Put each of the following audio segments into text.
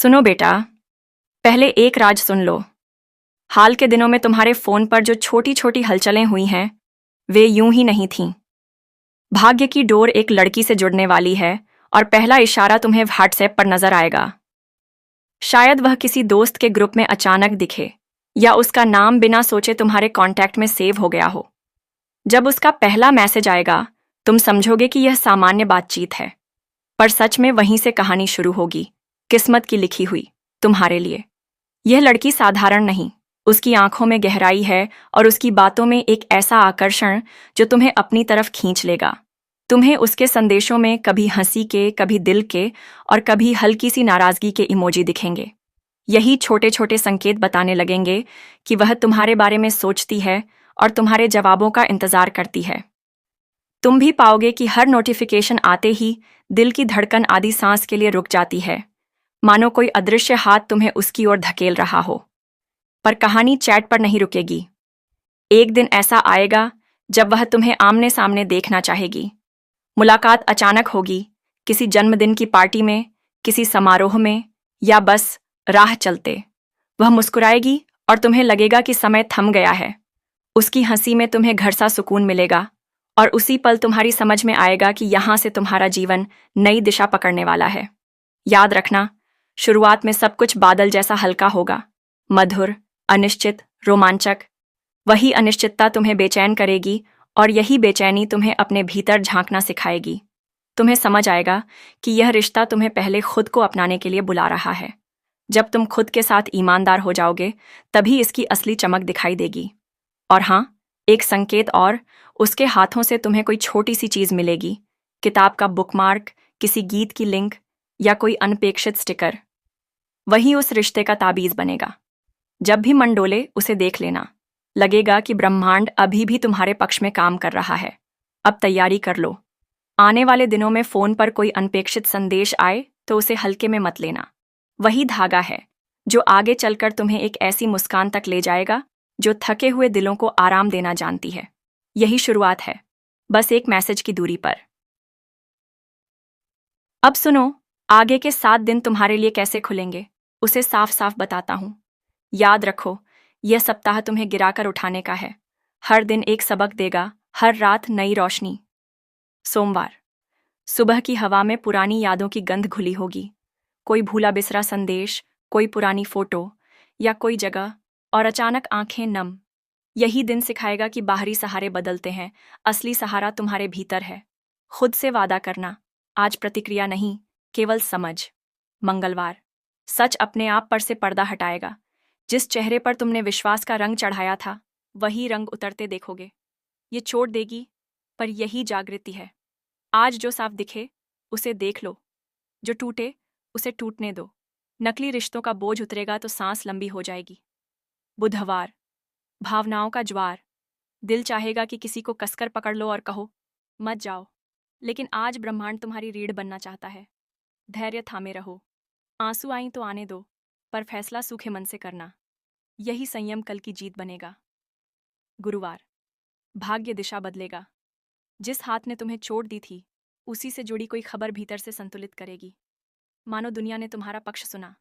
सुनो बेटा, पहले एक राज सुन लो। हाल के दिनों में तुम्हारे फोन पर जो छोटी छोटी हलचलें हुई हैं, वे यूं ही नहीं थीं। भाग्य की डोर एक लड़की से जुड़ने वाली है और पहला इशारा तुम्हें व्हाट्सएप पर नजर आएगा। शायद वह किसी दोस्त के ग्रुप में अचानक दिखे या उसका नाम बिना सोचे तुम्हारे कांटेक्ट में सेव हो गया हो। जब उसका पहला मैसेज आएगा, तुम समझोगे कि यह सामान्य बातचीत है, पर सच में वहीं से कहानी शुरू होगी, किस्मत की लिखी हुई, तुम्हारे लिए। यह लड़की साधारण नहीं, उसकी आंखों में गहराई है और उसकी बातों में एक ऐसा आकर्षण जो तुम्हें अपनी तरफ खींच लेगा। तुम्हें उसके संदेशों में कभी हंसी के, कभी दिल के और कभी हल्की सी नाराजगी के इमोजी दिखेंगे। यही छोटे छोटे संकेत बताने लगेंगे कि वह तुम्हारे बारे में सोचती है और तुम्हारे जवाबों का इंतजार करती है। तुम भी पाओगे कि हर नोटिफिकेशन आते ही दिल की धड़कन आधी सांस के लिए रुक जाती है, मानो कोई अदृश्य हाथ तुम्हें उसकी ओर धकेल रहा हो। पर कहानी चैट पर नहीं रुकेगी। एक दिन ऐसा आएगा जब वह तुम्हें आमने सामने देखना चाहेगी। मुलाकात अचानक होगी, किसी जन्मदिन की पार्टी में, किसी समारोह में, या बस राह चलते। वह मुस्कुराएगी और तुम्हें लगेगा कि समय थम गया है। उसकी हंसी में तुम्हें घर सा सुकून मिलेगा और उसी पल तुम्हारी समझ में आएगा कि यहां से तुम्हारा जीवन नई दिशा पकड़ने वाला है। याद रखना, शुरुआत में सब कुछ बादल जैसा हल्का होगा, मधुर, अनिश्चित, रोमांचक। वही अनिश्चितता तुम्हें बेचैन करेगी और यही बेचैनी तुम्हें अपने भीतर झांकना सिखाएगी। तुम्हें समझ आएगा कि यह रिश्ता तुम्हें पहले खुद को अपनाने के लिए बुला रहा है। जब तुम खुद के साथ ईमानदार हो जाओगे, तभी इसकी असली चमक दिखाई देगी। और हाँ, एक संकेत और, उसके हाथों से तुम्हें कोई छोटी सी चीज मिलेगी, किताब का बुकमार्क, किसी गीत की लिंक या कोई अनपेक्षित स्टिकर। वही उस रिश्ते का ताबीज बनेगा। जब भी मन डोले, उसे देख लेना। लगेगा कि ब्रह्मांड अभी भी तुम्हारे पक्ष में काम कर रहा है। अब तैयारी कर लो। आने वाले दिनों में फोन पर कोई अनपेक्षित संदेश आए तो उसे हल्के में मत लेना। वही धागा है जो आगे चलकर तुम्हें एक ऐसी मुस्कान तक ले जाएगा जो थके हुए दिलों को आराम देना जानती है। यही शुरुआत है, बस एक मैसेज की दूरी पर। अब सुनो, आगे के 7 दिन तुम्हारे लिए कैसे खुलेंगे, उसे साफ साफ बताता हूं। याद रखो, यह सप्ताह तुम्हें गिराकर उठाने का है। हर दिन एक सबक देगा, हर रात नई रोशनी। सोमवार, सुबह की हवा में पुरानी यादों की गंध घुली होगी। कोई भूला बिसरा संदेश, कोई पुरानी फोटो या कोई जगह, और अचानक आंखें नम। यही दिन सिखाएगा कि बाहरी सहारे बदलते हैं, असली सहारा तुम्हारे भीतर है। खुद से वादा करना, आज प्रतिक्रिया नहीं, केवल समझ। मंगलवार, सच अपने आप पर से पर्दा हटाएगा। जिस चेहरे पर तुमने विश्वास का रंग चढ़ाया था, वही रंग उतरते देखोगे। ये चोट देगी, पर यही जागृति है। आज जो साफ दिखे, उसे देख लो। जो टूटे, उसे टूटने दो। नकली रिश्तों का बोझ उतरेगा तो सांस लंबी हो जाएगी। बुधवार, भावनाओं का ज्वार। दिल चाहेगा कि किसी को कसकर पकड़ लो और कहो, मत जाओ। लेकिन आज ब्रह्मांड तुम्हारी रीढ़ बनना चाहता है। धैर्य थामे रहो। आंसू आईं तो आने दो, पर फैसला सूखे मन से करना। यही संयम कल की जीत बनेगा। गुरुवार, भाग्य दिशा बदलेगा। जिस हाथ ने तुम्हें चोट दी थी, उसी से जुड़ी कोई खबर भीतर से संतुलित करेगी। मानो दुनिया ने तुम्हारा पक्ष सुना।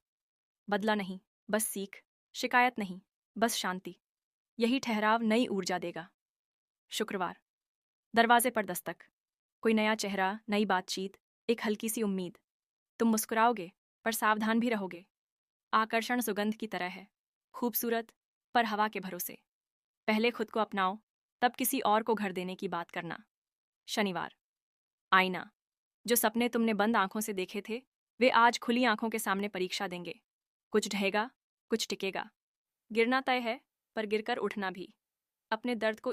बदला नहीं, बस सीख। शिकायत नहीं, बस शांति। यही ठहराव नई ऊर्जा देगा। शुक्रवार, दरवाजे पर दस्तक। कोई नया चेहरा, नई बातचीत, एक हल्की सी उम्मीद। तुम मुस्कुराओगे, पर सावधान भी रहोगे। आकर्षण सुगंध की तरह है, खूबसूरत पर हवा के भरोसे। पहले खुद को अपनाओ, तब किसी और को घर देने की बात करना। शनिवार, आईना। जो सपने तुमने बंद आंखों से देखे थे, वे आज खुली आंखों के सामने परीक्षा देंगे। कुछ ढहेगा, कुछ टिकेगा। गिरना तय है, पर गिरकर उठना भी। अपने दर्द को